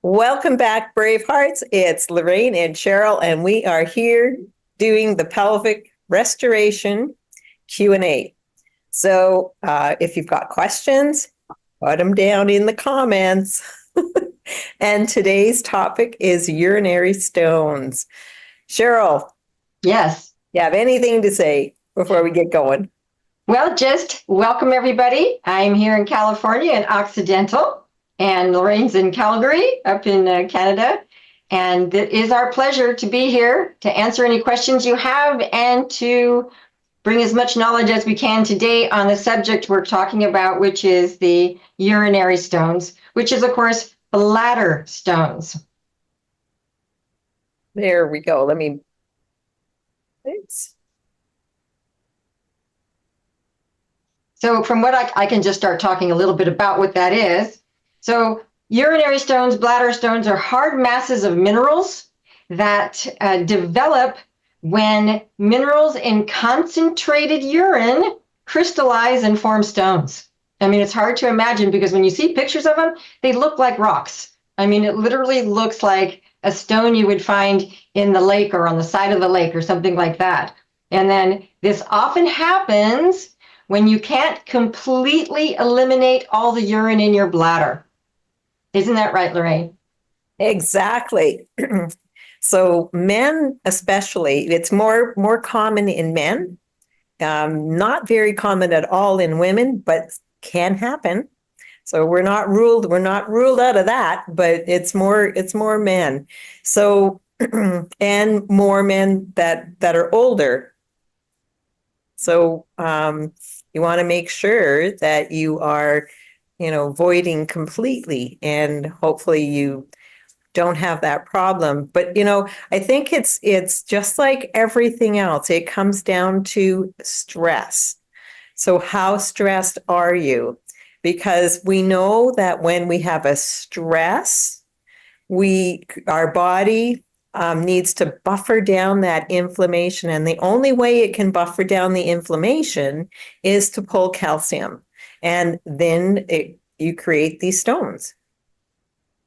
Welcome back, Bravehearts. It's Lorraine and Cheryl, and we are here doing the pelvic restoration Q&A. So if you've got questions, put them down in the comments. And today's topic is urinary stones. Cheryl, Yes. you have anything to say before we get going? Well, just welcome everybody. I'm here in California in Occidental, and Lorraine's in Calgary up in Canada. And it is our pleasure to be here to answer any questions you have and to bring as much knowledge as we can today on the subject we're talking about, which is the urinary stones, which is, of course, bladder stones. There we go. Thanks. So from what I can just start talking a little bit about what that is. So urinary stones, bladder stones are hard masses of minerals that develop when minerals in concentrated urine crystallize and form stones. I mean, it's hard to imagine because when you see pictures of them, they look like rocks. I mean, it literally looks like a stone you would find in the lake or on the side of the lake or something like that. And then this often happens when you can't completely eliminate all the urine in your bladder. Isn't that right, Lorraine? Exactly. So men, especially, it's more common in men. Not very common at all in women, but can happen. So we're not ruled out of that, but it's more men. So and more men that are older. So you want to make sure that you are, voiding completely, and hopefully you don't have that problem. But I think it's just like everything else. It comes down to stress. So how stressed are you? Because we know that when we have a stress, our body needs to buffer down that inflammation, and the only way it can buffer down the inflammation is to pull calcium, and then you create these stones.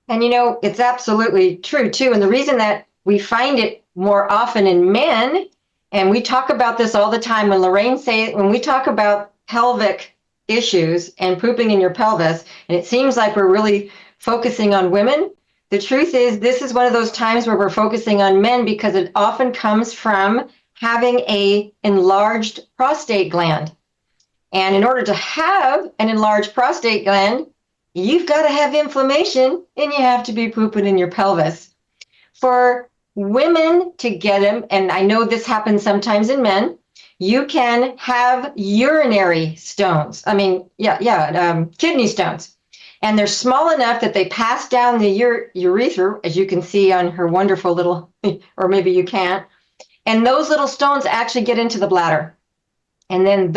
And it's absolutely true too. And the reason that we find it more often in men, and we talk about this all the time when we talk about pelvic issues and pooping in your pelvis, and it seems like we're really focusing on women. The truth is, this is one of those times where we're focusing on men because it often comes from having an enlarged prostate gland. And in order to have an enlarged prostate gland, you've got to have inflammation and you have to be pooping in your pelvis. For women to get them, and I know this happens sometimes in men, you can have urinary stones. Kidney stones. And they're small enough that they pass down the urethra, as you can see on her wonderful little, or maybe you can't. And those little stones actually get into the bladder. And then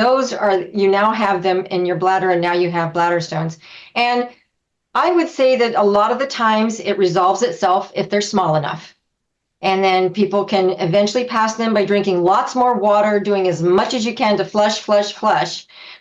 you now have them in your bladder, and now you have bladder stones. And I would say that a lot of the times it resolves itself if they're small enough. And then people can eventually pass them by drinking lots more water, doing as much as you can to flush.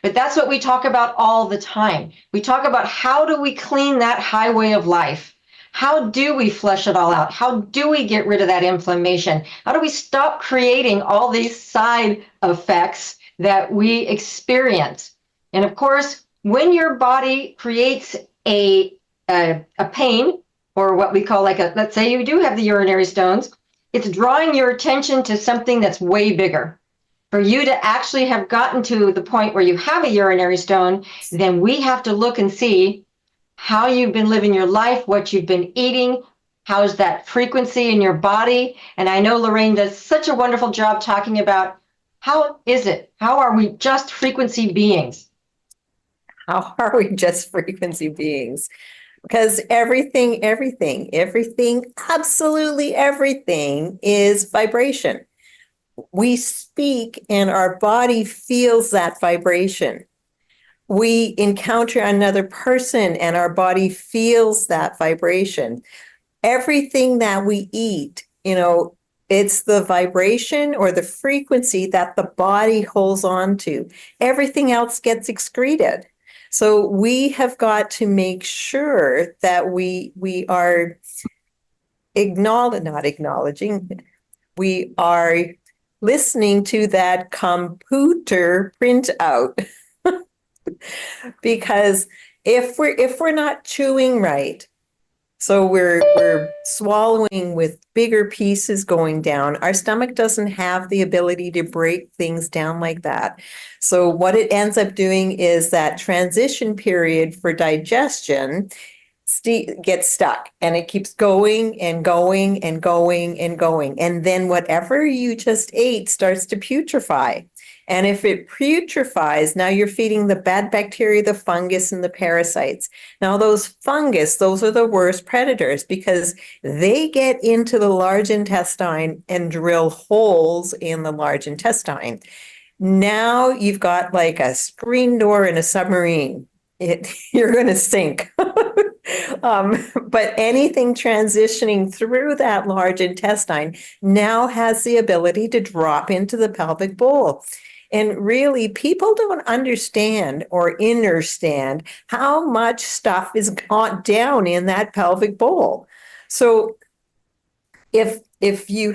But that's what we talk about all the time. We talk about how do we clean that highway of life? How do we flush it all out? How do we get rid of that inflammation? How do we stop creating all these side effects that we experience? And of course, when your body creates a pain, or what we call let's say you do have the urinary stones, it's drawing your attention to something that's way bigger. For you to actually have gotten to the point where you have a urinary stone, then we have to look and see how you've been living your life, what you've been eating, how's that frequency in your body. And I know Lorraine does such a wonderful job talking about how is it? How are we just frequency beings? How are we just frequency beings? Because everything, absolutely everything is vibration. We speak and our body feels that vibration. We encounter another person and our body feels that vibration. Everything that we eat, it's the vibration or the frequency that the body holds on to. Everything else gets excreted. So we have got to make sure that we are not acknowledging, we are listening to that computer printout. Because if we're not chewing right, so we're swallowing with bigger pieces going down, our stomach doesn't have the ability to break things down like that. So what it ends up doing is that transition period for digestion gets stuck, and it keeps going and going and going and going. And then whatever you just ate starts to putrefy. And if it putrefies, now you're feeding the bad bacteria, the fungus, and the parasites. Now, those fungus, those are the worst predators because they get into the large intestine and drill holes in the large intestine. Now you've got like a screen door in a submarine. You're going to sink. But anything transitioning through that large intestine now has the ability to drop into the pelvic bowl. And really, people don't understand or understand how much stuff is got down in that pelvic bowl. So if you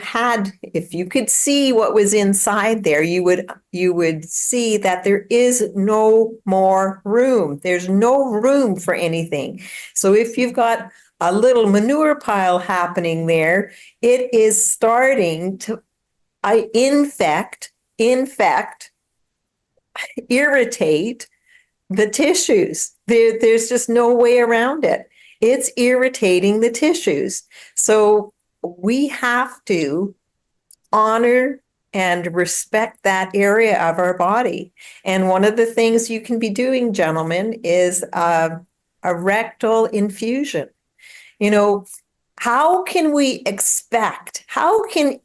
could see what was inside there, you would see that there is no more room. There's no room for anything. So if you've got a little manure pile happening there, it is starting to infect, irritate the tissues. There's just no way around it. It's irritating the tissues. So we have to honor and respect that area of our body. And one of the things you can be doing, gentlemen, is a rectal infusion. How can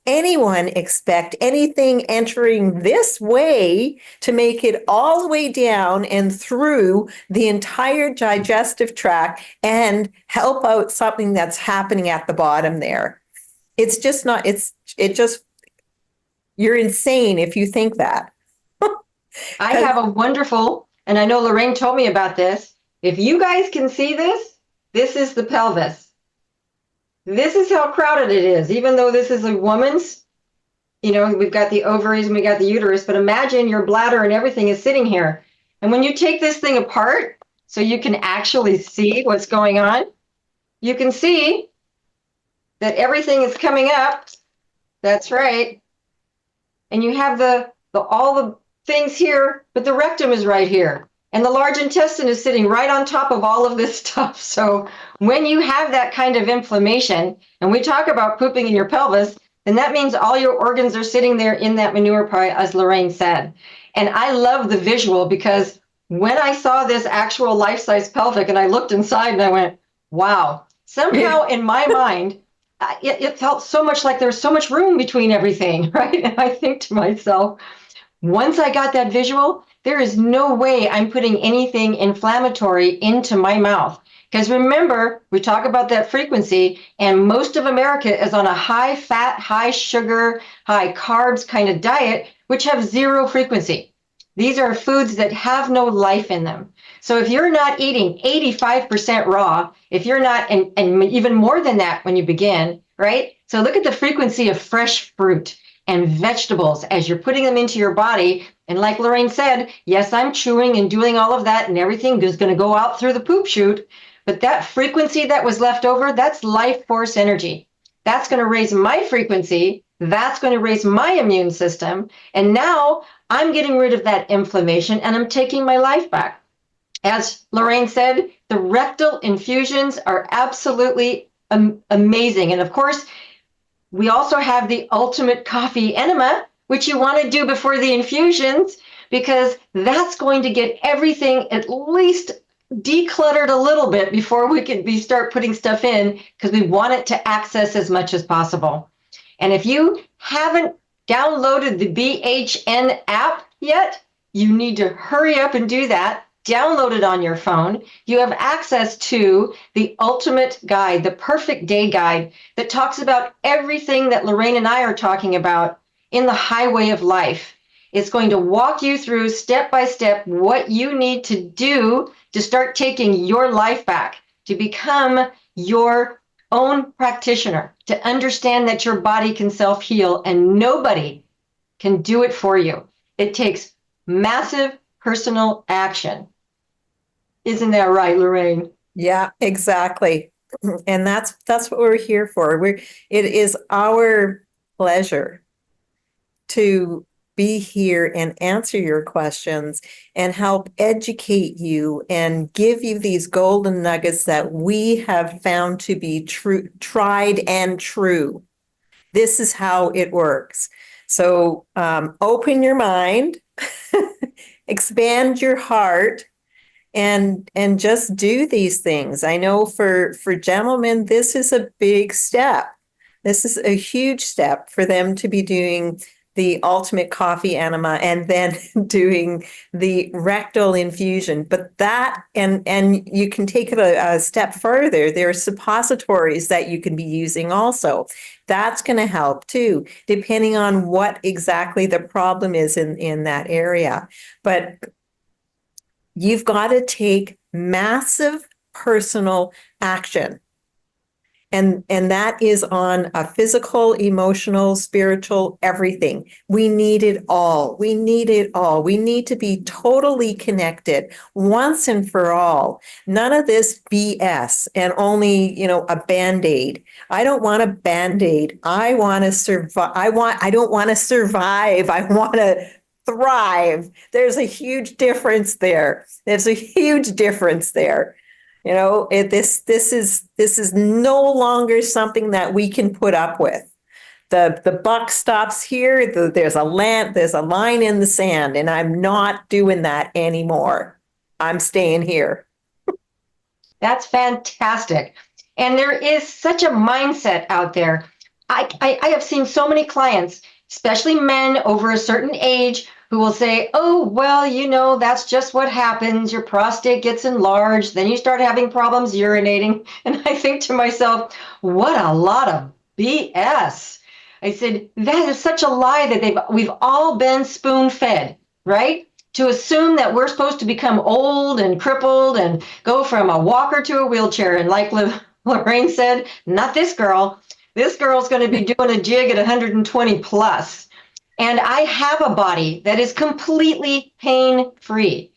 anyone expect anything entering this way to make it all the way down and through the entire digestive tract and help out something that's happening at the bottom there? It's just not, you're insane if you think that. I have a wonderful, and I know Lorraine told me about this. If you guys can see this, this is the pelvis. This is how crowded it is, even though this is a woman's, we've got the ovaries and we got the uterus, but imagine your bladder and everything is sitting here. And when you take this thing apart, so you can actually see what's going on, you can see that everything is coming up. That's right. And you have all the things here, but the rectum is right here. And the large intestine is sitting right on top of all of this stuff. So when you have that kind of inflammation, and we talk about pooping in your pelvis, then that means all your organs are sitting there in that manure pile, as Lorraine said. And I love the visual because when I saw this actual life-size pelvic and I looked inside and I went, wow, somehow in my mind, it felt so much like there was so much room between everything, right? And I think to myself, once I got that visual, there is no way I'm putting anything inflammatory into my mouth. Because remember, we talk about that frequency, and most of America is on a high fat, high sugar, high carbs kind of diet, which have zero frequency. These are foods that have no life in them. So if you're not eating 85% raw, if you're not, and even more than that when you begin, right? So look at the frequency of fresh fruit and vegetables as you're putting them into your body. And like Lorraine said, yes, I'm chewing and doing all of that and everything is going to go out through the poop chute. But that frequency that was left over, that's life force energy. That's going to raise my frequency. That's going to raise my immune system. And now I'm getting rid of that inflammation and I'm taking my life back. As Lorraine said, the rectal infusions are absolutely amazing. And of course, we also have the ultimate coffee enema, which you want to do before the infusions, because that's going to get everything at least decluttered a little bit before we start putting stuff in, because we want it to access as much as possible. And if you haven't downloaded the BHN app yet, you need to hurry up and do that. Download it on your phone. You have access to the ultimate guide, the perfect day guide that talks about everything that Lorraine and I are talking about in the highway of life. It's going to walk you through step by step what you need to do to start taking your life back, to become your own practitioner, to understand that your body can self-heal and nobody can do it for you. It takes massive personal action. Isn't that right, Lorraine? Yeah, exactly. And that's what we're here for. It is our pleasure to be here and answer your questions and help educate you and give you these golden nuggets that we have found to be true, tried and true. This is how it works. So open your mind, expand your heart, and just do these things. I know for gentlemen, this is a big step. This is a huge step for them to be doing the ultimate coffee enema and then doing the rectal infusion. But that, and you can take it a step further. There are suppositories that you can be using also. That's going to help too, depending on what exactly the problem is in that area. But you've got to take massive personal action. And that is on a physical, emotional, spiritual, everything. We need it all. We need it all. We need to be totally connected once and for all. None of this BS and only, a Band-Aid. I don't want a Band-Aid. I want to survive. I don't want to survive. I want to thrive. There's a huge difference there. There's a huge difference there. This is no longer something that we can put up with. The buck stops here. There's a line in the sand, and I'm not doing that anymore. I'm staying here. That's fantastic. And there is such a mindset out there. I have seen so many clients, especially men over a certain age, who will say, oh, well, that's just what happens. Your prostate gets enlarged. Then you start having problems urinating. And I think to myself, what a lot of BS. I said, that is such a lie that we've all been spoon fed, right? To assume that we're supposed to become old and crippled and go from a walker to a wheelchair. And like Lorraine said, not this girl. This girl's going to be doing a jig at 120 plus. And I have a body that is completely pain-free.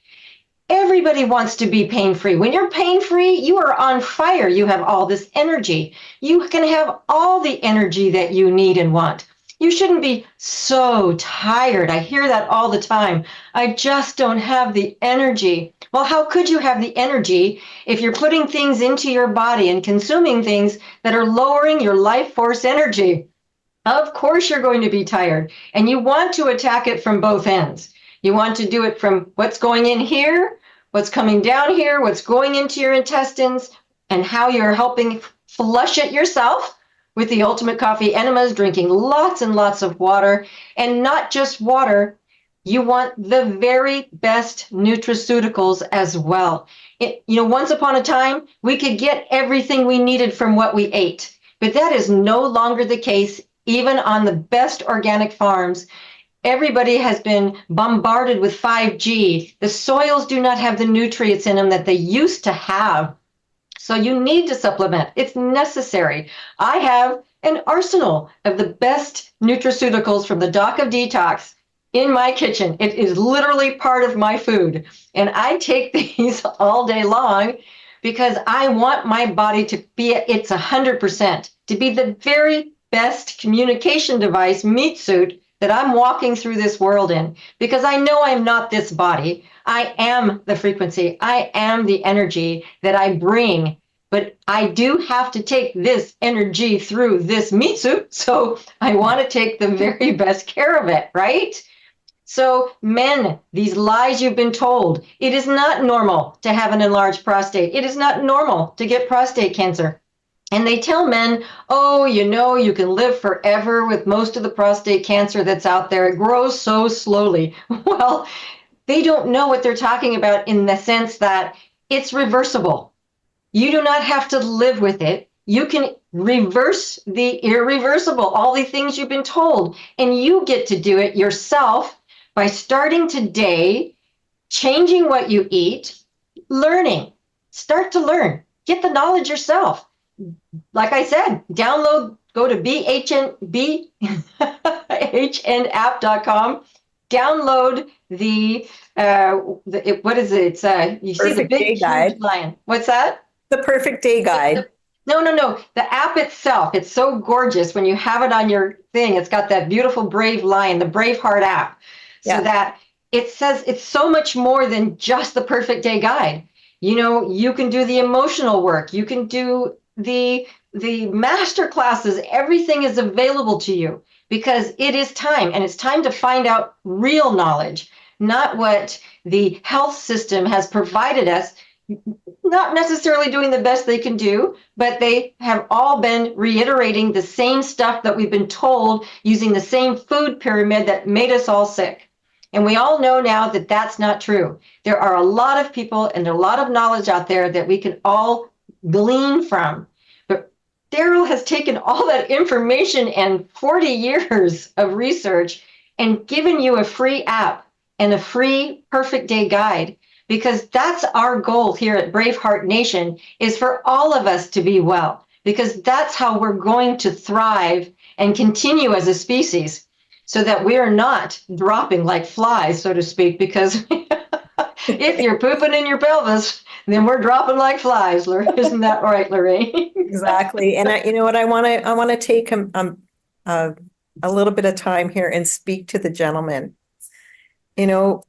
Everybody wants to be pain-free. When you're pain-free, you are on fire. You have all this energy. You can have all the energy that you need and want. You shouldn't be so tired. I hear that all the time. I just don't have the energy. Well, how could you have the energy if you're putting things into your body and consuming things that are lowering your life force energy? Of course you're going to be tired, and you want to attack it from both ends. You want to do it from what's going in here, what's coming down here, what's going into your intestines, and how you're helping flush it yourself with the Ultimate Coffee Enemas, drinking lots and lots of water, and not just water. You want the very best nutraceuticals as well. Once upon a time, we could get everything we needed from what we ate, but that is no longer the case. Even on the best organic farms, everybody has been bombarded with 5G. The soils do not have the nutrients in them that they used to have. So you need to supplement. It's necessary. I have an arsenal of the best nutraceuticals from the Doc of Detox in my kitchen. It is literally part of my food. And I take these all day long because I want my body to be at its 100%, to be the very best communication device, meat suit, that I'm walking through this world in, because I know I'm not this body. I am the frequency. I am the energy that I bring, but I do have to take this energy through this meat suit. So I want to take the very best care of it, right? So men, these lies you've been told, it is not normal to have an enlarged prostate. It is not normal to get prostate cancer. And they tell men, oh, you can live forever with most of the prostate cancer that's out there. It grows so slowly. Well, they don't know what they're talking about in the sense that it's reversible. You do not have to live with it. You can reverse the irreversible, all the things you've been told, and you get to do it yourself by starting today, changing what you eat, learning. Start to learn. Get the knowledge yourself. Like I said, download, go to bhnapp.com, download what is it? It's you see the Perfect big day huge guide. lion. What's that? The perfect day guide. No. The app itself, it's so gorgeous when you have it on your thing. It's got that beautiful brave lion, the Braveheart app, so Yeah. that it says it's so much more than just the perfect day guide. You know, you can do the emotional work. You can do the master classes. Everything is available to you because it is time, and it's time to find out real knowledge, not what the health system has provided us, not necessarily doing the best they can do, but they have all been reiterating the same stuff that we've been told, using the same food pyramid that made us all sick. And we all know now that that's not true. There are a lot of people and a lot of knowledge out there that we can all glean from. But Daryl has taken all that information and 40 years of research and given you a free app and a free perfect day guide, because that's our goal here at Braveheart Nation, is for all of us to be well, because that's how we're going to thrive and continue as a species, so that we are not dropping like flies, so to speak, because if you're pooping in your pelvis, then we're dropping like flies. Isn't that right, Lorraine? Exactly. And you know what, I want to take a little bit of time here and speak to the gentleman. You know,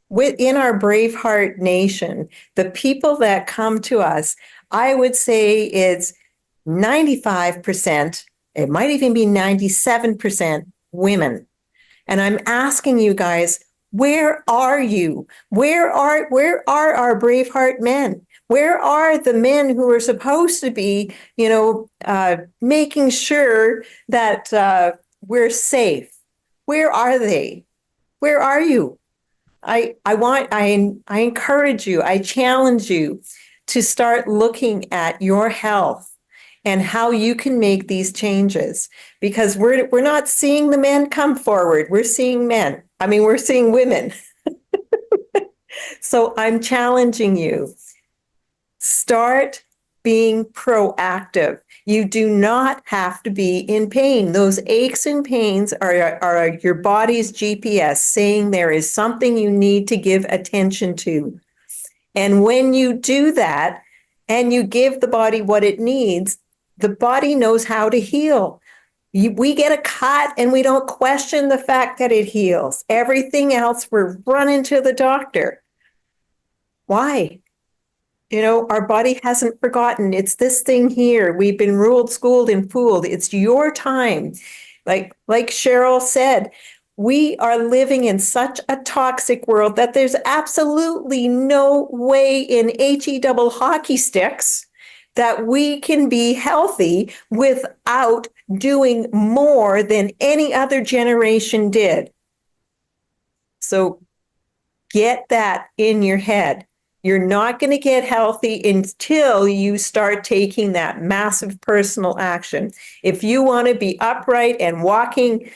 within our Braveheart Nation, the people that come to us, I would say it's 95%, it might even be 97% women. And I'm asking you guys, where are you? Where are our Braveheart men? Where are the men who are supposed to be, making sure that we're safe? Where are they? Where are you? I encourage you, I challenge you to start looking at your health and how you can make these changes, because we're not seeing the men come forward. We're seeing men. I mean, we're seeing women. So I'm challenging you. Start being proactive. You do not have to be in pain. Those aches and pains are your body's GPS saying there is something you need to give attention to. And when you do that and you give the body what it needs, the body knows how to heal. We get a cut and we don't question the fact that it heals. Everything else, we're running to the doctor. Why? Our body hasn't forgotten. It's this thing here. We've been ruled, schooled, and fooled. It's your time. Like Cheryl said, we are living in such a toxic world that there's absolutely no way in HE double hockey sticks that we can be healthy without doing more than any other generation did. So get that in your head. You're not going to get healthy until you start taking that massive personal action. If you want to be upright and walking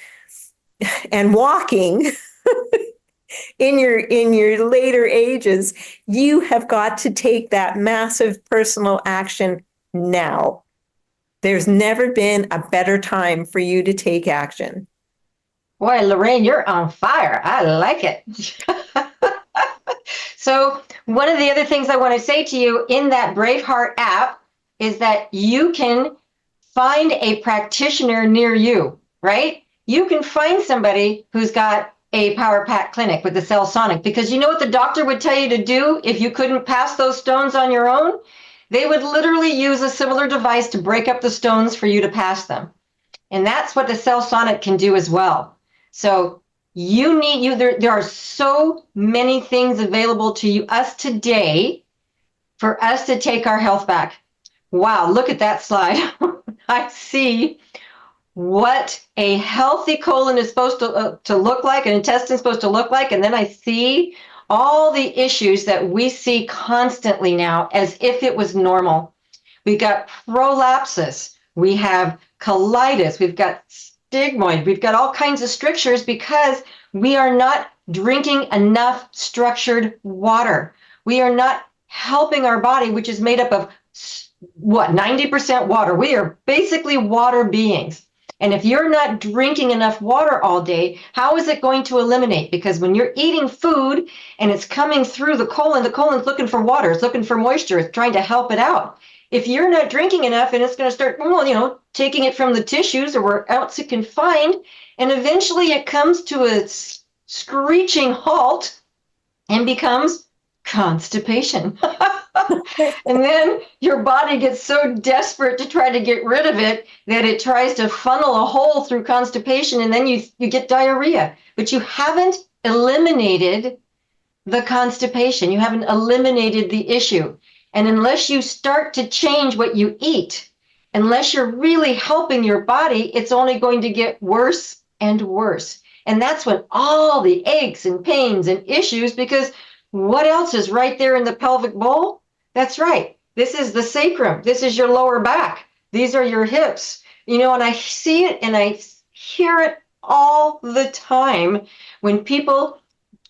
in your later ages, you have got to take that massive personal action now. There's never been a better time for you to take action. Boy, Lorraine, you're on fire. I like it. So one of the other things I want to say to you in that Braveheart app is that you can find a practitioner near you, right? You can find somebody who's got a Power Pack clinic with the Cell Sonic, because you know what the doctor would tell you to do if you couldn't pass those stones on your own? They would literally use a similar device to break up the stones for you to pass them. And that's what the Cell Sonic can do as well. So there are so many things available to us today for us to take our health back. Wow, look at that slide. I see what a healthy colon is supposed to look like, an intestine is supposed to look like, and then I see all the issues that we see constantly now as if it was normal. We've got prolapsus, we have colitis, we've got stigmoid, we've got all kinds of strictures because We are not drinking enough structured water. We are not helping our body, which is made up of what, 90% water. We are basically water beings. And if you're not drinking enough water all day, how is it going to eliminate? Because when you're eating food and it's coming through the colon's looking for water, it's looking for moisture, it's trying to help it out. If you're not drinking enough, and it's going to start, taking it from the tissues or where else it can find, and eventually it comes to a screeching halt and becomes constipation. And then your body gets so desperate to try to get rid of it that it tries to funnel a hole through constipation, and then you get diarrhea. But you haven't eliminated the constipation. You haven't eliminated the issue. And unless you start to change what you eat, unless you're really helping your body, it's only going to get worse and worse. And that's when all the aches and pains and issues, because what else is right there in the pelvic bowl? That's right. This is the sacrum. This is your lower back. These are your hips. And I see it and I hear it all the time when people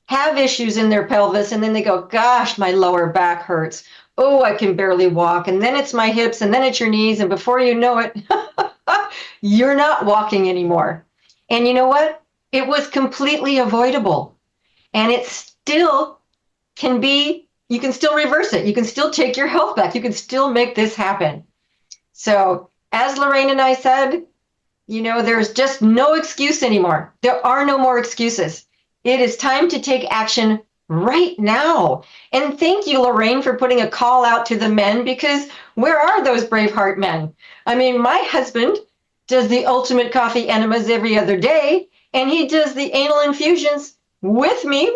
have issues in their pelvis and then they go, gosh, my lower back hurts. Oh, I can barely walk. And then it's my hips and then it's your knees. And before you know it, you're not walking anymore. And you know what? It was completely avoidable. And it still can be, you can still reverse it. You can still take your health back. You can still make this happen. So as Lorraine and I said, there's just no excuse anymore. There are no more excuses. It is time to take action right now. And thank you, Lorraine, for putting a call out to the men, because where are those Braveheart men? I mean, my husband does the ultimate coffee enemas every other day, and he does the anal infusions with me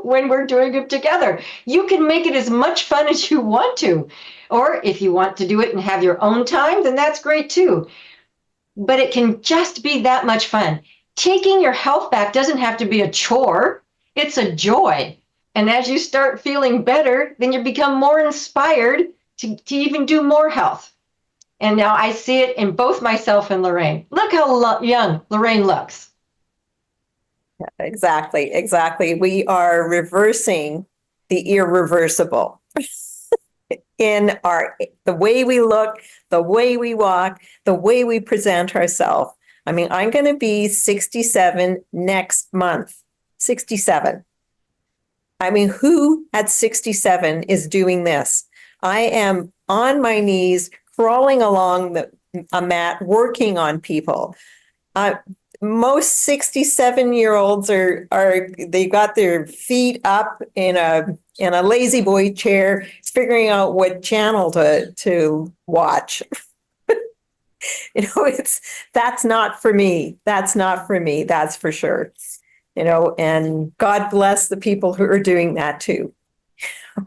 when we're doing it together. You can make it as much fun as you want to. Or if you want to do it and have your own time, then that's great too. But it can just be that much fun. Taking your health back doesn't have to be a chore. It's a joy. And as you start feeling better, then you become more inspired to even do more health. And now I see it in both myself and Lorraine. Look how young Lorraine looks. Exactly. We are reversing the irreversible in the way we look, the way we walk, the way we present ourselves. I mean, I'm going to be 67 next month. 67. I mean, who at 67 is doing this? I am on my knees, crawling along a mat, working on people. Most 67-year-olds they got their feet up in a lazy boy chair, figuring out what channel to watch. That's not for me. That's for sure. And God bless the people who are doing that too.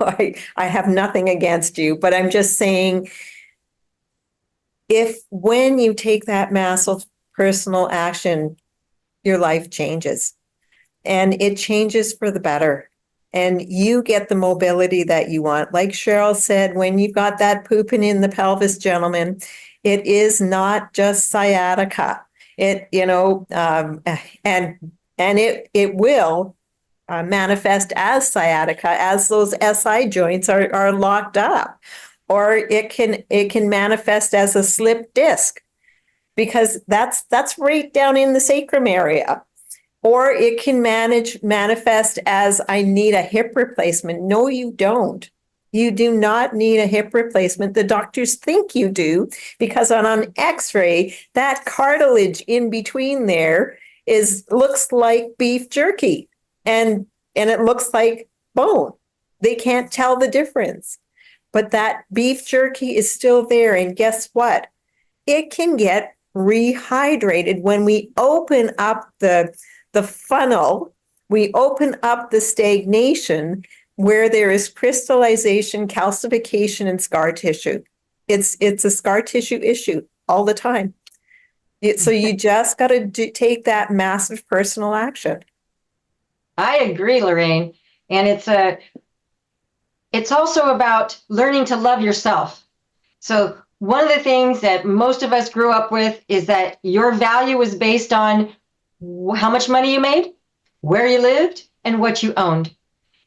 I have nothing against you, but I'm just saying, when you take that massive personal action, your life changes, and it changes for the better, and you get the mobility that you want. Like Cheryl said, when you've got that pooping in the pelvis, gentlemen, it is not just sciatica. And it will manifest as sciatica as those SI joints are locked up, or it can manifest as a slip disc, because that's right down in the sacrum area. Or it can manifest as, I need a hip replacement. No, you don't. You do not need a hip replacement. The doctors think you do, because on an X-ray, that cartilage in between there looks like beef jerky, and it looks like bone. They can't tell the difference. But that beef jerky is still there, and guess what? It can get rehydrated when we open up the funnel. We open up the stagnation where there is crystallization, calcification, and scar tissue. It's a scar tissue issue all the time. So you just got to take that massive personal action. I agree, Lorraine. And it's also about learning to love yourself. So one of the things that most of us grew up with is that your value is based on how much money you made, where you lived, and what you owned.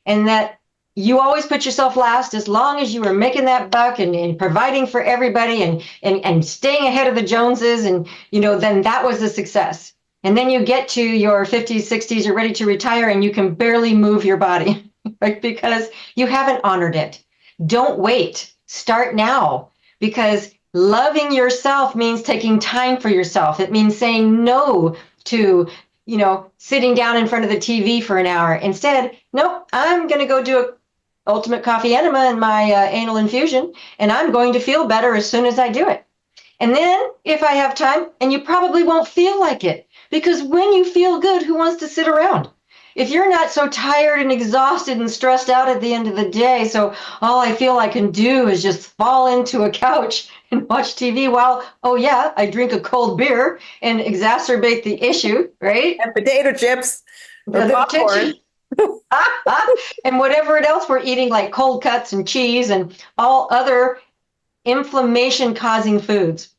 And that you always put yourself last as long as you were making that buck and providing for everybody and staying ahead of the Joneses. And, then that was a success. And then you get to your 50s, 60s, you're ready to retire and you can barely move your body, right? Because you haven't honored it. Don't wait. Start now, because loving yourself means taking time for yourself. It means saying no to, sitting down in front of the TV for an hour. Instead, nope, I'm going to go do a ultimate coffee enema and my anal infusion, and I'm going to feel better as soon as I do it. And then if I have time, and you probably won't feel like it, because when you feel good, who wants to sit around? If you're not so tired and exhausted and stressed out at the end of the day, so all I feel I can do is just fall into a couch and watch TV while, oh yeah, I drink a cold beer and exacerbate the issue, right? And potato chips or The popcorn. and whatever else we're eating, like cold cuts and cheese and all other inflammation causing foods.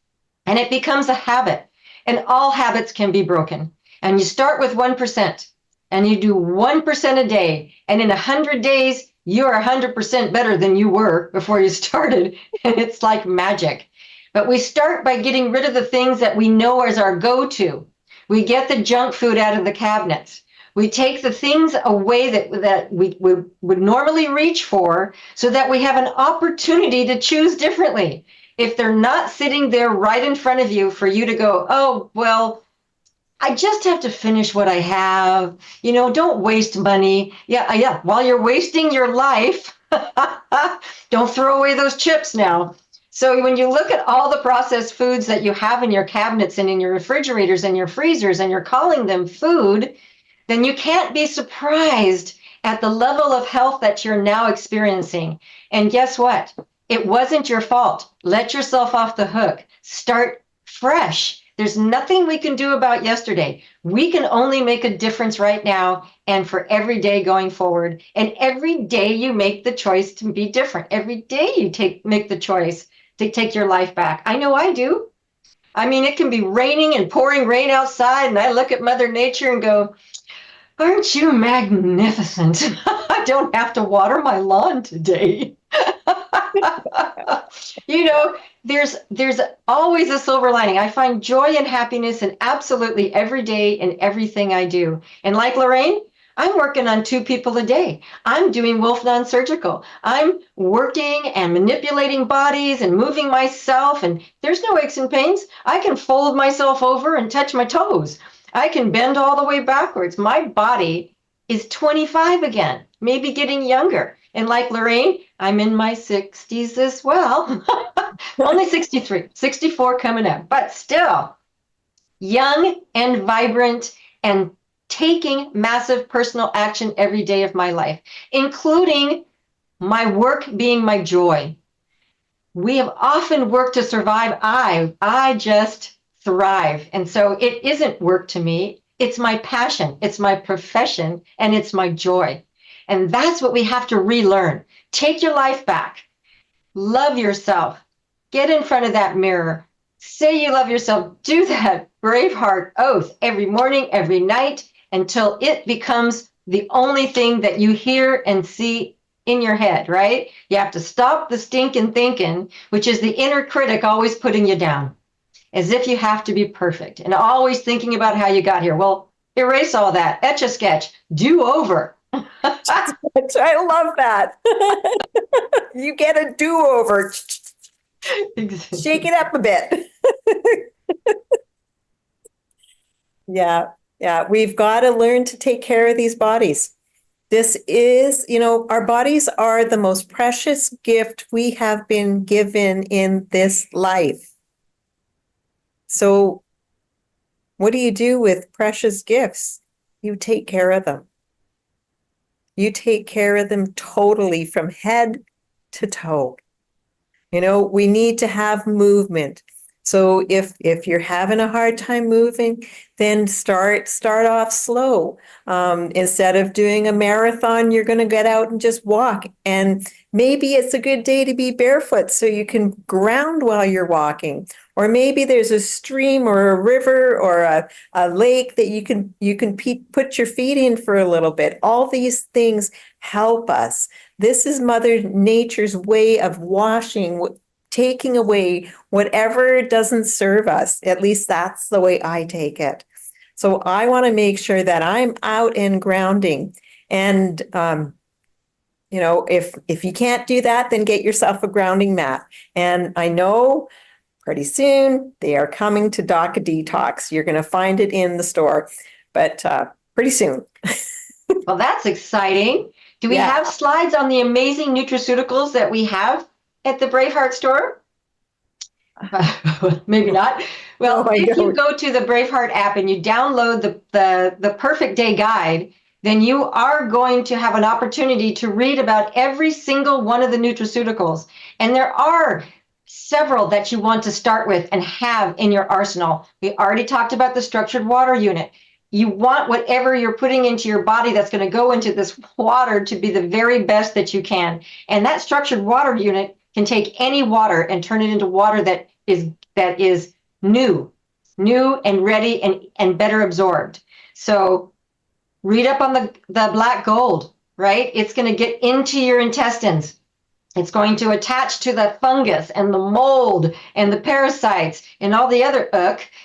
And it becomes a habit, and all habits can be broken. And you start with 1%, and you do 1% a day. And in 100 days, you're 100% better than you were before you started. And it's like magic. But we start by getting rid of the things that we know as our go-to. We get the junk food out of the cabinets. We take the things away that we would normally reach for, so that we have an opportunity to choose differently. If they're not sitting there right in front of you for you to go, oh, well, I just have to finish what I have. Don't waste money. Yeah. While you're wasting your life, don't throw away those chips now. So when you look at all the processed foods that you have in your cabinets and in your refrigerators and your freezers, and you're calling them food, then you can't be surprised at the level of health that you're now experiencing. And guess what? It wasn't your fault. Let yourself off the hook. Start fresh. There's nothing we can do about yesterday. We can only make a difference right now and for every day going forward. And every day you make the choice to be different. Every day you make the choice to take your life back. I know I do. I mean, it can be raining and pouring rain outside, and I look at Mother Nature and go, aren't you magnificent? I don't have to water my lawn today. There's always a silver lining. I find joy and happiness in absolutely every day and everything I do. And like Lorraine, I'm working on 2 people a day. I'm doing Wolf non-surgical. I'm working and manipulating bodies and moving myself, and there's no aches and pains. I can fold myself over and touch my toes. I can bend all the way backwards. My body is 25 again, maybe getting younger. And like Lorraine, I'm in my 60s as well. Only 63, 64 coming up, but still young and vibrant and taking massive personal action every day of my life, including my work being my joy. We have often worked to survive. I just thrive. And so it isn't work to me. It's my passion. It's my profession, and it's my joy. And that's what we have to relearn. Take your life back. Love yourself. Get in front of that mirror. Say you love yourself. Do that Braveheart oath every morning, every night, until it becomes the only thing that you hear and see in your head, right? You have to stop the stinking thinking, which is the inner critic always putting you down, as if you have to be perfect and always thinking about how you got here. Well, erase all that. Etch a sketch. Do over. I love that. You get a do-over. Shake it up a bit. Yeah. We've got to learn to take care of these bodies. This is, our bodies are the most precious gift we have been given in this life. So what do you do with precious gifts? You take care of them. You take care of them totally from head to toe. We need to have movement. So if you're having a hard time moving, then start off slow. Instead of doing a marathon, you're going to get out and just walk. And maybe it's a good day to be barefoot so you can ground while you're walking. Or maybe there's a stream or a river or a lake that you can put your feet in for a little bit. All these things help us. This is Mother Nature's way of washing, taking away whatever doesn't serve us. At least that's the way I take it. So I want to make sure that I'm out and grounding. And if you can't do that, then get yourself a grounding mat. And I know pretty soon they are coming to Doc Detox. You're going to find it in the store, but pretty soon. Well, that's exciting. Do we Yeah. have slides on the amazing nutraceuticals that we have at the Braveheart store? Maybe not. Well, No, I if you don't. go to the Braveheart app and you download the Perfect Day Guide, then you are going to have an opportunity to read about every single one of the nutraceuticals. And there are several that you want to start with and have in your arsenal. We already talked about the structured water unit. You want whatever you're putting into your body that's going to go into this water to be the very best that you can. And that structured water unit can take any water and turn it into water that is new and ready and better absorbed. So read up on the black gold, right? It's going to get into your intestines. It's going to attach to the fungus and the mold and the parasites and all the other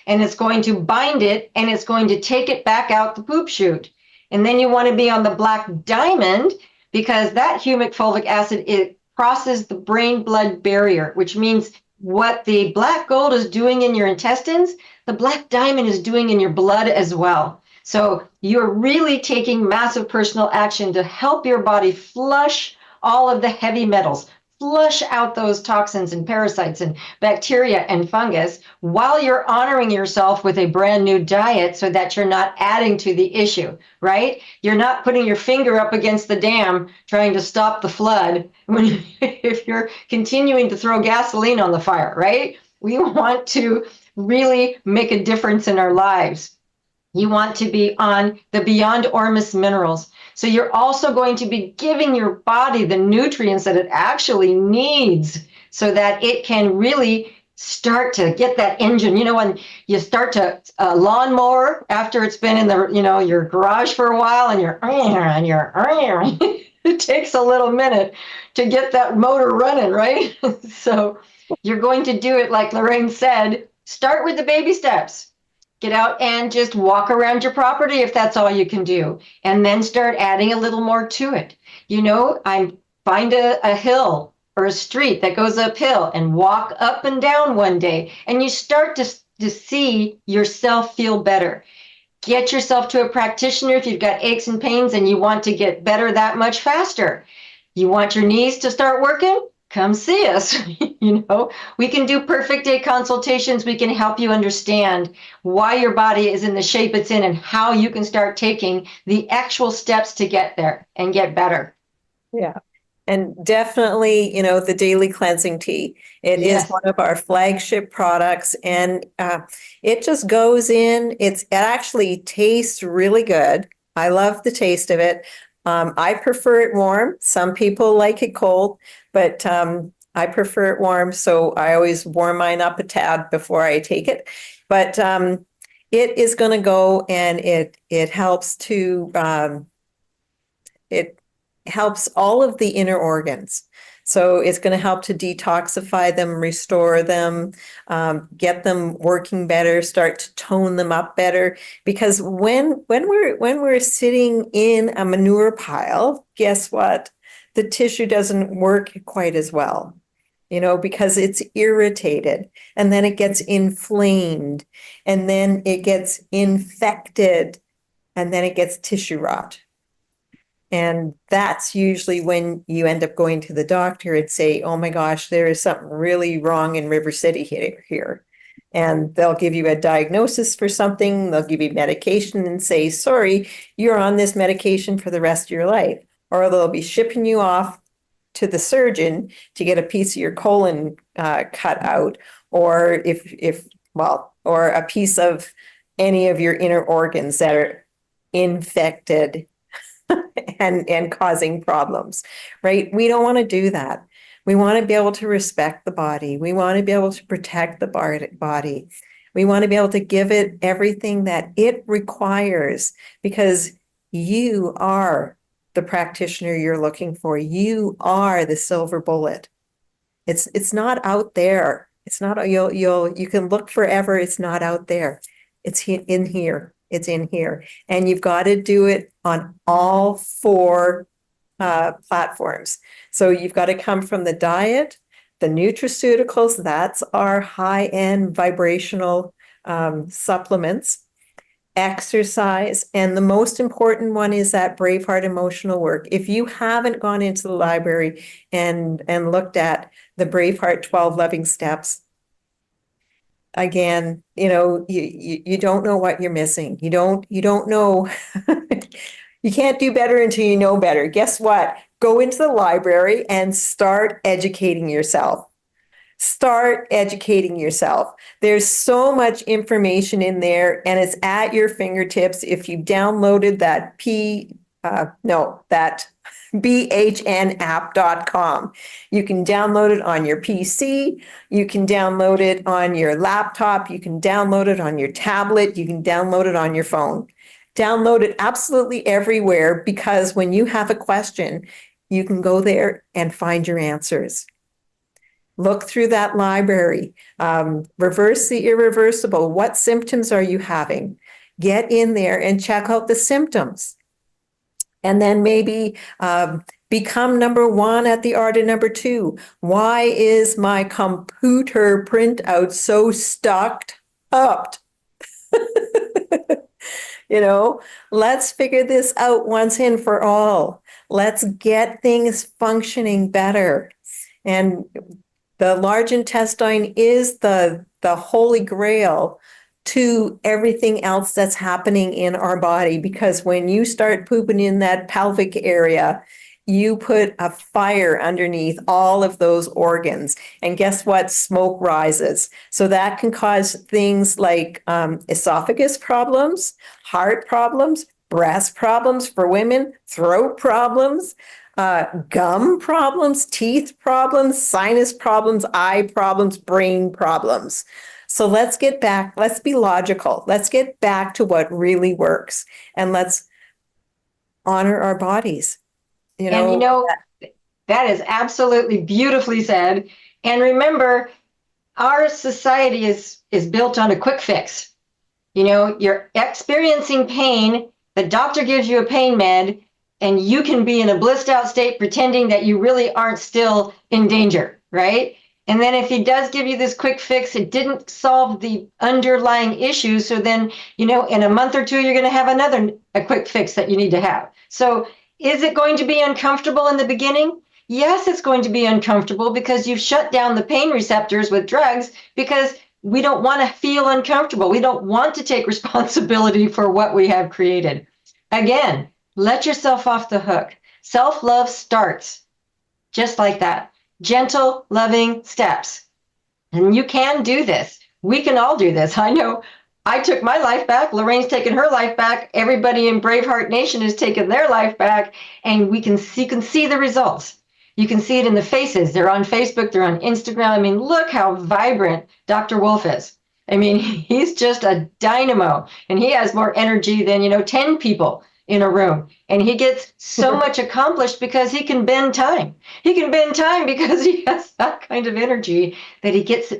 and it's going to bind it and it's going to take it back out the poop chute. And then you want to be on the black diamond because that humic fulvic acid, it crosses the brain-blood barrier, which means what the black gold is doing in your intestines, the black diamond is doing in your blood as well. So you're really taking massive personal action to help your body flush all of the heavy metals, flush out those toxins and parasites and bacteria and fungus while you're honoring yourself with a brand new diet so that you're not adding to the issue, right? You're not putting your finger up against the dam trying to stop the flood if you're continuing to throw gasoline on the fire, right? We want to really make a difference in our lives. You want to be on the Beyond Ormus minerals. So you're also going to be giving your body the nutrients that it actually needs so that it can really start to get that engine. You know, when you start to lawnmower after it's been in the, your garage for a while and it takes a little minute to get that motor running, right? So you're going to do it like Lorraine said, start with the baby steps. Get out and just walk around your property if that's all you can do, and then start adding a little more to it. I find a hill or a street that goes uphill and walk up and down one day, and you start to see yourself feel better. Get yourself to a practitioner if you've got aches and pains and you want to get better that much faster. You want your knees to start working? Come see us. We can do perfect day consultations. We can help you understand why your body is in the shape it's in and how you can start taking the actual steps to get there and get better. Yeah. And definitely, the daily cleansing tea. It is one of our flagship products, and it just goes in. It actually tastes really good. I love the taste of it. I prefer it warm. Some people like it cold, but I prefer it warm. So I always warm mine up a tad before I take it. But it is going to go, and it helps to it helps all of the inner organs. So it's going to help to detoxify them, restore them, get them working better, start to tone them up better. Because when we're sitting in a manure pile, guess what? The tissue doesn't work quite as well, because it's irritated, and then it gets inflamed, and then it gets infected, and then it gets tissue rot. And that's usually when you end up going to the doctor and say, oh my gosh, there is something really wrong in River City here. And they'll give you a diagnosis for something. They'll give you medication and say, sorry, you're on this medication for the rest of your life. Or they'll be shipping you off to the surgeon to get a piece of your colon cut out, or or a piece of any of your inner organs that are infected and causing problems, right? We don't want to do that. We want to be able to respect the body. We want to be able to protect the body. We want to be able to give it everything that it requires, because you are the practitioner you're looking for. You are the silver bullet. It's not out there. It's not, you can look forever. It's not out there. It's in here. It's in here. And you've got to do it on all four platforms. So you've got to come from the diet, the nutraceuticals, that's our high-end vibrational supplements, exercise, and the most important one is that Braveheart emotional work. If you haven't gone into the library and looked at the Braveheart 12 Loving Steps, again, you don't know what you're missing. You don't know. You can't do better until you know better. Guess what? Go into the library and start educating yourself. Start educating yourself. There's so much information in there, and it's at your fingertips. If you downloaded that bhnapp.com. You can download it on your PC. You can download it on your laptop. You can download it on your tablet. You can download it on your phone. Download it absolutely everywhere, because when you have a question, you can go there and find your answers. Look through that library. Reverse the irreversible. What symptoms are you having? Get in there and check out the symptoms. And then maybe become number one at the art of number two. Why is my computer printout so stuck up? Let's figure this out once and for all. Let's get things functioning better. And the large intestine is the holy grail to everything else that's happening in our body, because when you start pooping in that pelvic area, you put a fire underneath all of those organs. And guess what? Smoke rises. So that can cause things like esophagus problems, heart problems, breast problems for women, throat problems, gum problems, teeth problems, sinus problems, eye problems, brain problems. So let's get back, let's be logical. Let's get back to what really works, and let's honor our bodies. And that is absolutely beautifully said. And remember, our society is built on a quick fix. You're experiencing pain, the doctor gives you a pain med, and you can be in a blissed out state pretending that you really aren't still in danger, right? And then if he does give you this quick fix, it didn't solve the underlying issue. So then, in a month or two, you're going to have a quick fix that you need to have. So is it going to be uncomfortable in the beginning? Yes, it's going to be uncomfortable, because you've shut down the pain receptors with drugs, because we don't want to feel uncomfortable. We don't want to take responsibility for what we have created. Again, let yourself off the hook. Self-love starts just like that. Gentle, loving steps. And you can do this. We can all do this. I know I took my life back. Lorraine's taken her life back. Everybody in Braveheart Nation has taken their life back. And you can see the results. You can see it in the faces. They're on Facebook. They're on Instagram. I mean, look how vibrant Dr. Wolf is. I mean, he's just a dynamo. And he has more energy than, 10 people in a room. And he gets so much accomplished because he can bend time. He can bend time because he has that kind of energy that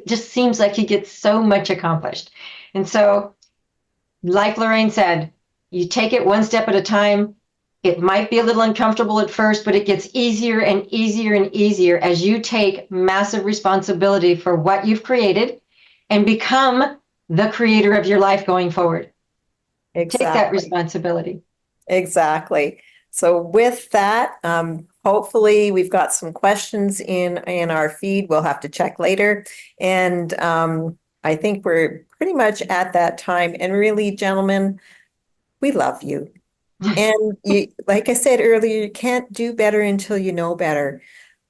just seems like he gets so much accomplished. And so, like Lorraine said, you take it one step at a time. It might be a little uncomfortable at first, but it gets easier and easier and easier as you take massive responsibility for what you've created and become the creator of your life going forward. Exactly. Take that responsibility. Exactly. So with that, hopefully we've got some questions in our feed. We'll have to check later. And I think we're pretty much at that time. And really, gentlemen, we love you. And like I said earlier, you can't do better until you know better.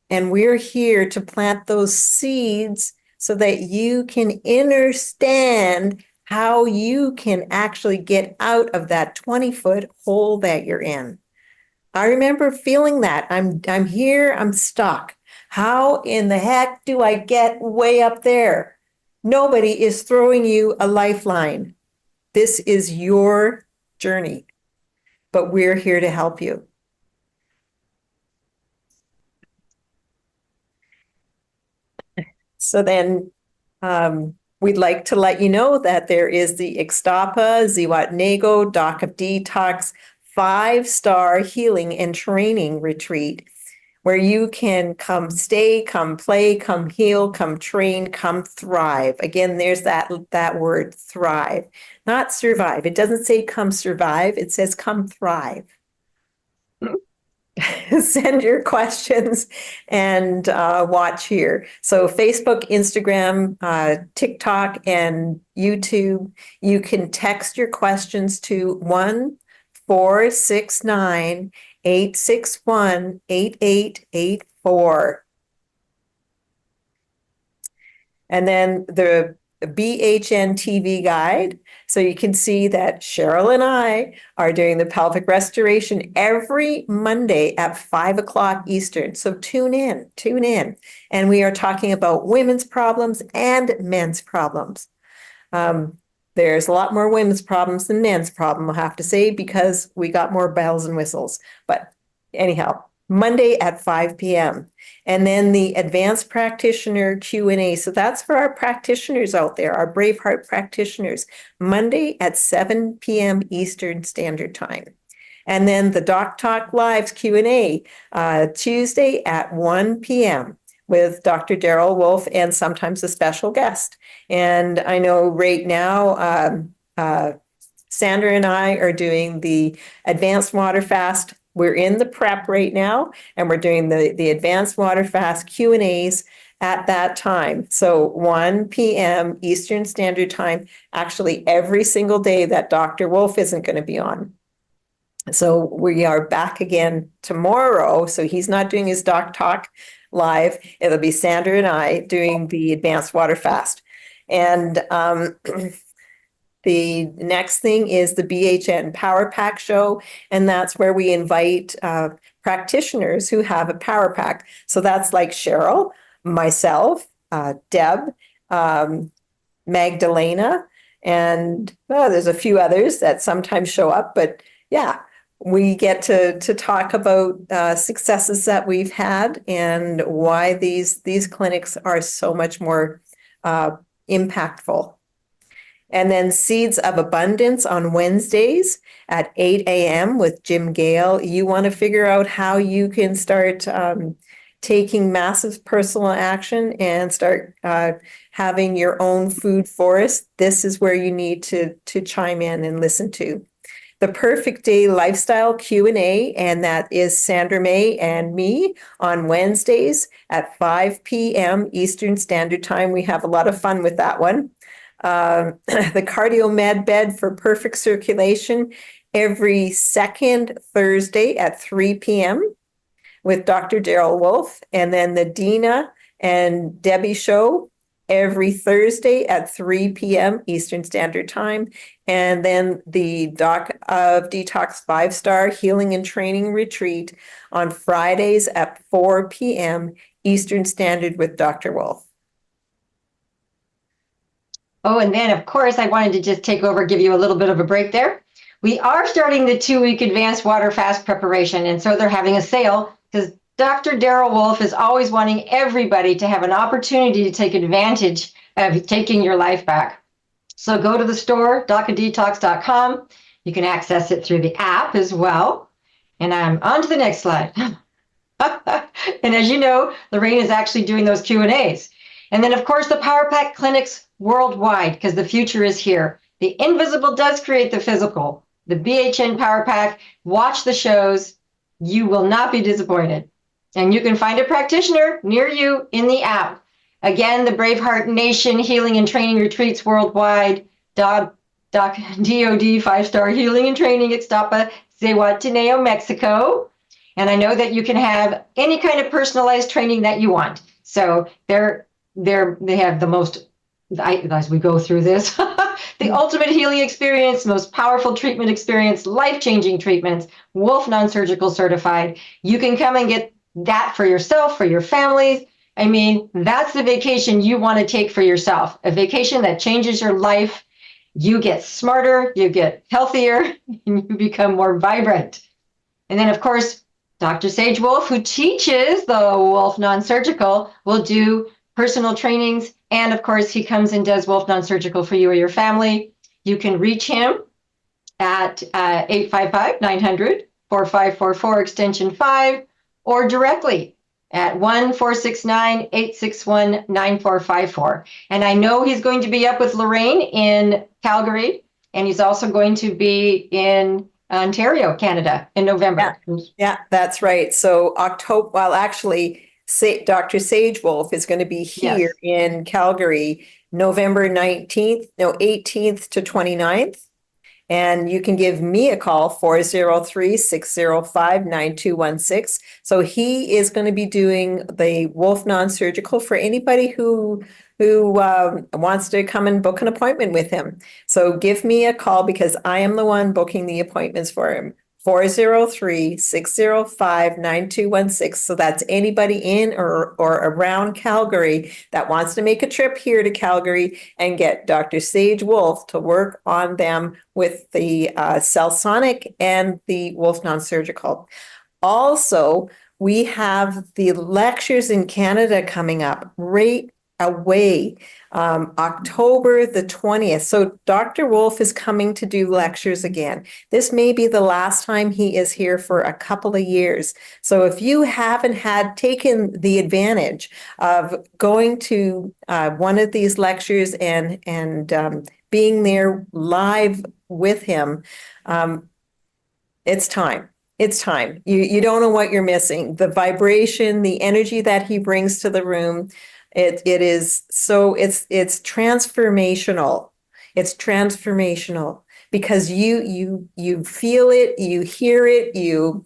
And we're here to plant those seeds so that you can understand how you can actually get out of that 20-foot hole that you're in. I remember feeling that. I'm here, I'm stuck. How in the heck do I get way up there? Nobody is throwing you a lifeline. This is your journey, but we're here to help you. So then we'd like to let you know that there is the Ixtapa Zihuatanejo Dock of Detox 5-star healing and training retreat, where you can come stay, come play, come heal, come train, come thrive. Again, there's that word, thrive, not survive. It doesn't say come survive, it says come thrive. Send your questions and watch here. So Facebook, Instagram, TikTok, and YouTube. You can text your questions to 1-469-861-8884. And then the BHN TV guide. So you can see that Cheryl and I are doing the pelvic restoration every Monday at 5 o'clock Eastern. So tune in. And we are talking about women's problems and men's problems. There's a lot more women's problems than men's problem, I'll have to say, because we got more bells and whistles. But anyhow, Monday at 5 p.m. And then the advanced practitioner Q&A. So that's for our practitioners out there, our Braveheart practitioners, Monday at 7 p.m. Eastern Standard Time. And then the Doc Talk Lives Q&A, Tuesday at 1 p.m. with Dr. Daryl Wolf and sometimes a special guest. And I know right now, Sandra and I are doing the advanced water fast. We're in the prep right now, and we're doing the advanced water fast Q&As at that time. So 1 p.m. Eastern Standard Time, actually every single day that Dr. Wolf isn't going to be on. So we are back again tomorrow. So he's not doing his Doc Talk live. It'll be Sandra and I doing the advanced water fast. And the next thing is the BHN Power Pack show, and that's where we invite practitioners who have a power pack. So that's like Cheryl, myself, Deb, Magdalena, and there's a few others that sometimes show up. But yeah, we get to talk about successes that we've had and why these clinics are so much more impactful. And then Seeds of Abundance on Wednesdays at 8 a.m. with Jim Gale. You want to figure out how you can start taking massive personal action and start having your own food forest. This is where you need to chime in and listen to. The Perfect Day Lifestyle Q&A, and that is Sandra May and me on Wednesdays at 5 p.m. Eastern Standard Time. We have a lot of fun with that one. The Cardio Med Bed for Perfect Circulation every second Thursday at 3 p.m. with Dr. Daryl Wolf, and then the Dina and Debbie show every Thursday at 3 p.m. Eastern Standard Time, and then the Doc of Detox 5-star Healing and Training Retreat on Fridays at 4 p.m. Eastern Standard with Dr. Wolf. Oh, and then, of course, I wanted to just take over, give you a little bit of a break there. We are starting the 2-week advanced water fast preparation, and so they're having a sale because Dr. Daryl Wolf is always wanting everybody to have an opportunity to take advantage of taking your life back. So go to the store, docofdetox.com. You can access it through the app as well. And I'm on to the next slide. And as you know, Lorraine is actually doing those Q&As. And then, of course, the Power Pack clinics worldwide, because the future is here. The invisible does create the physical. The BHN Power Pack, watch the shows. You will not be disappointed. And you can find a practitioner near you in the app. Again, the Braveheart Nation Healing and Training Retreats worldwide. DOD 5-star Healing and Training at Ixtapa, Zihuatanejo, Mexico. And I know that you can have any kind of personalized training that you want. So they have the most, as we go through this, the ultimate healing experience, most powerful treatment experience, life-changing treatments, Wolf non-surgical certified. You can come and get that for yourself, for your families. I mean, that's the vacation you want to take for yourself, a vacation that changes your life. You get smarter, you get healthier, and you become more vibrant. And then, of course, Dr. Sage Wolf, who teaches the Wolf Non-Surgical, will do personal trainings. And of course, he comes and does Wolf Non-Surgical for you or your family. You can reach him at 855-900-4544 extension 5, or directly at 1-469-861-9454. And I know he's going to be up with Lorraine in Calgary, and he's also going to be in Ontario, Canada in November. Yeah, that's right. So October, well, actually, Dr. Sage Wolf is going to be here in Calgary, November 19th, no, 18th to 29th. And you can give me a call, 403-605-9216. So he is going to be doing the Wolf Non-Surgical for anybody who wants to come and book an appointment with him. So give me a call because I am the one booking the appointments for him. 403-605-9216. So that's anybody in or around Calgary that wants to make a trip here to Calgary and get Dr. Sage Wolf to work on them with the Cellsonic and the Wolf Non-Surgical. Also, we have the lectures in Canada coming up right away, October the 20th. So Dr. Wolf is coming to do lectures again. This may be the last time he is here for a couple of years. So if you haven't taken the advantage of going to one of these lectures and being there live with him, it's time. It's time. You don't know what you're missing. The vibration, the energy that he brings to the room. It is so it's transformational. It's transformational because you feel it, you hear it, you're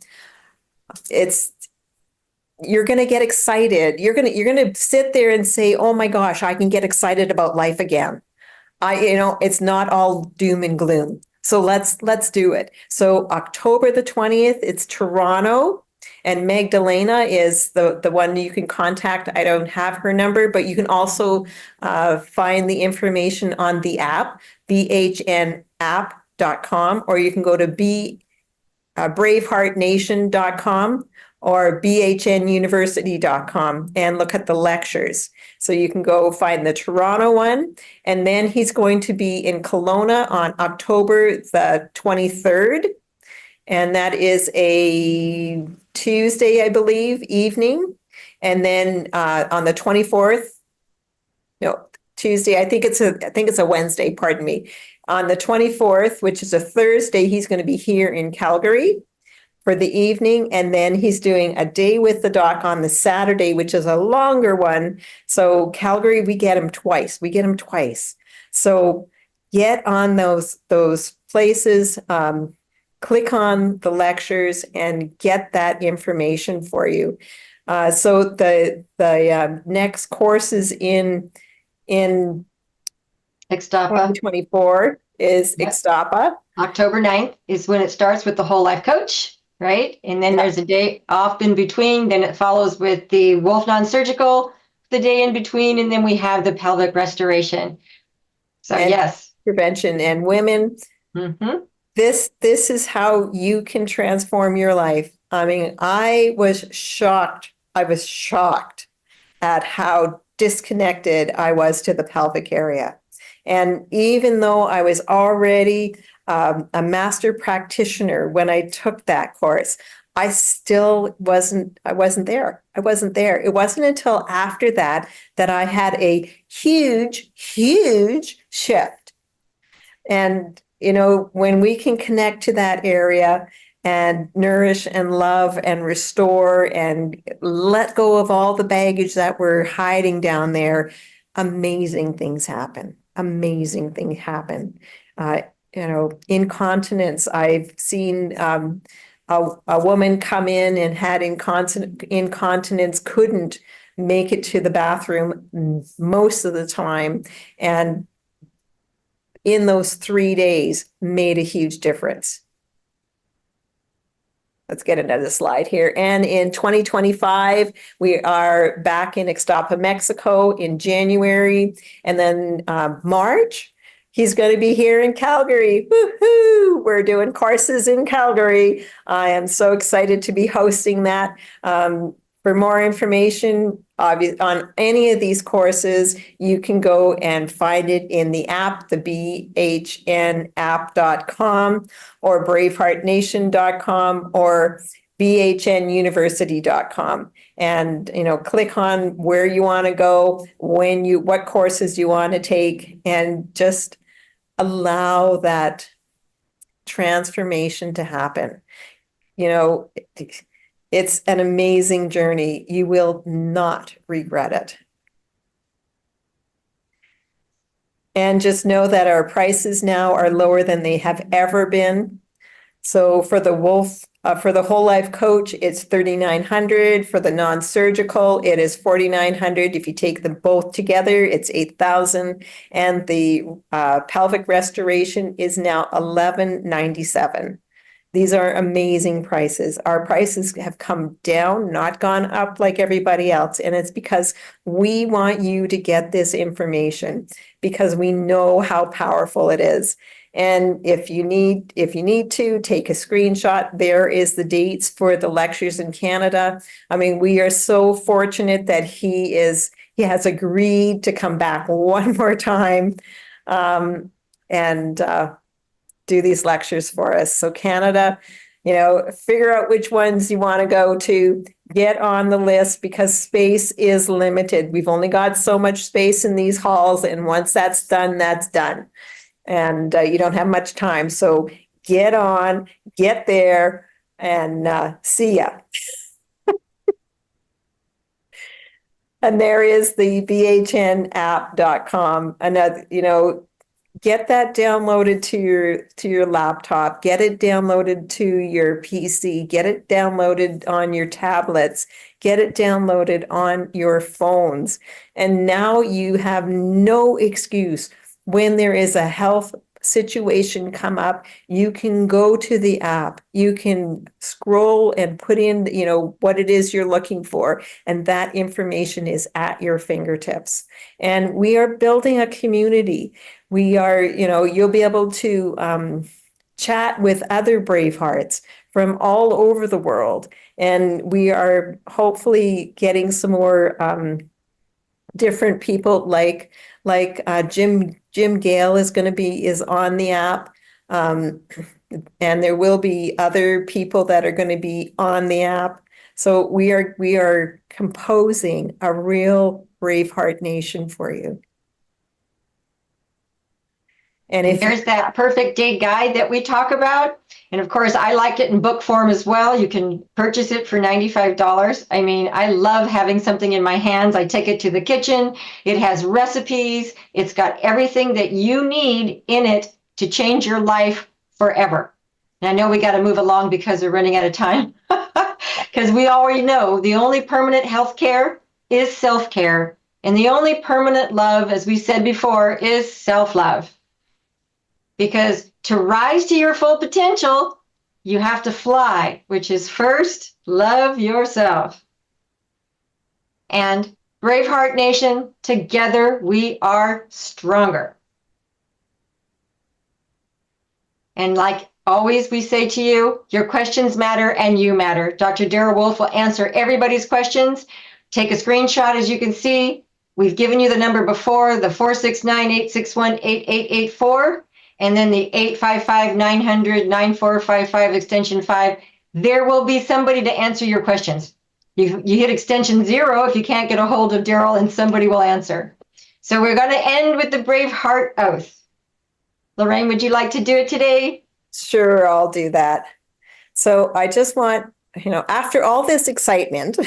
going to get excited. You're going to sit there and say, "Oh my gosh, I can get excited about life again." It's not all doom and gloom. So let's do it. So October the 20th, it's Toronto. And Magdalena is the one you can contact. I don't have her number, but you can also find the information on the app, bhnapp.com, or you can go to braveheartnation.com or bhnuniversity.com and look at the lectures. So you can go find the Toronto one. And then he's going to be in Kelowna on October the 23rd. And that is a Tuesday, I believe, evening. And then on the 24th, no, Tuesday, I think it's a Wednesday, pardon me. On the 24th, which is a Thursday, he's going to be here in Calgary for the evening. And then he's doing a day with the doc on the Saturday, which is a longer one. So Calgary, we get him twice. So get on those places. Click on the lectures and get that information for you. So the next courses in Ixtapa. 2024 is Ixtapa. October 9th is when it starts with the whole life coach, right? And then there's a day off in between. Then it follows with the Wolf Non-Surgical, the day in between, and then we have the pelvic restoration. So yes. Prevention and women. Mm-hmm. This is how you can transform your life. I mean, I was shocked at how disconnected I was to the pelvic area. And even though I was already a master practitioner when I took that course, I still wasn't there. It wasn't until after that I had a huge shift. And when we can connect to that area and nourish and love and restore and let go of all the baggage that we're hiding down there, amazing things happen. Incontinence. I've seen a woman come in and had incontinence, couldn't make it to the bathroom most of the time, and in those 3 days made a huge difference. let's get another slide here. And in 2025, we are back in Ixtapa, Mexico in January. And then March, he's going to be here in Calgary. Woohoo! We're doing courses in Calgary. I am so excited to be hosting that. For more information on any of these courses, you can go and find it in the app, the bhnapp.com or braveheartnation.com or bhnuniversity.com. And, click on where you want to go, what courses you want to take, and just allow that transformation to happen. It's an amazing journey. You will not regret it. And just know that our prices now are lower than they have ever been. So for the whole life coach, it's $3,900. For the non-surgical, it is $4,900. If you take them both together, it's $8,000. And the pelvic restoration is now $1,197. These are amazing prices. Our prices have come down, not gone up like everybody else. And it's because we want you to get this information because we know how powerful it is. And if you need to take a screenshot, there is the dates for the lectures in Canada. I mean, we are so fortunate that he has agreed to come back one more time and do these lectures for us. So Canada, figure out which ones you want to go to, get on the list because space is limited. We've only got so much space in these halls. And once that's done, that's done. And you don't have much time. So get there and see ya. And there is the bhnapp.com. Another, get that downloaded to your laptop, get it downloaded to your PC, get it downloaded on your tablets, get it downloaded on your phones. And now you have no excuse when there is a health situation come up, you can go to the app, you can scroll and put in, what it is you're looking for. And that information is at your fingertips. And we are building a community. We are, you'll be able to chat with other brave hearts from all over the world. And we are hopefully getting some more different people like Jim Gale is on the app. And there will be other people that are going to be on the app. So we are composing a real Braveheart Nation for you. And if there's that perfect day guide that we talk about, and of course, I like it in book form as well. You can purchase it for $95. I mean, I love having something in my hands. I take it to the kitchen. It has recipes. It's got everything that you need in it to change your life forever. And I know we got to move along because we're running out of time. Because we already know the only permanent health care is self-care. And the only permanent love, as we said before, is self-love. Because to rise to your full potential, you have to fly, which is first, love yourself. And Braveheart Nation, together we are stronger. And like always, we say to you, your questions matter and you matter. Dr. Darrell Wolf will answer everybody's questions. Take a screenshot, as you can see. We've given you the number before, the 469-861-8884. And then the 855-900-9455 extension 5. There will be somebody to answer your questions. You hit extension 0 if you can't get a hold of Darrell, and somebody will answer. So we're going to end with the Braveheart Oath. Lorraine, would you like to do it today? Sure, I'll do that. So I just want, after all this excitement,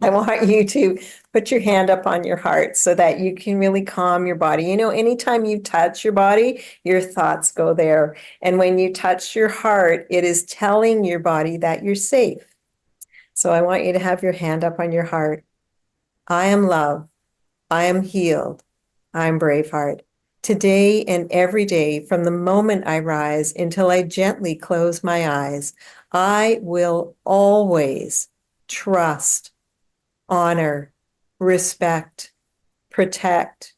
I want you to put your hand up on your heart so that you can really calm your body. Anytime you touch your body, your thoughts go there. And when you touch your heart, it is telling your body that you're safe. So I want you to have your hand up on your heart. I am love. I am healed. I'm Braveheart. Today and every day, from the moment I rise until I gently close my eyes, I will always trust, honor, respect, protect,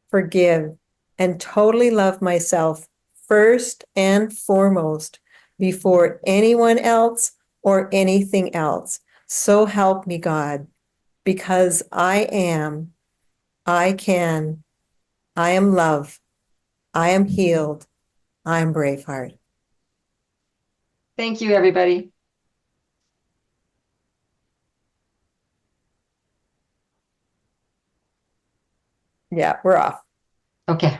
forgive, and totally love myself first and foremost before anyone else or anything else. So help me God, because I can, I am love, I am healed, I am Braveheart. Thank you, everybody. Yeah, we're off. Okay.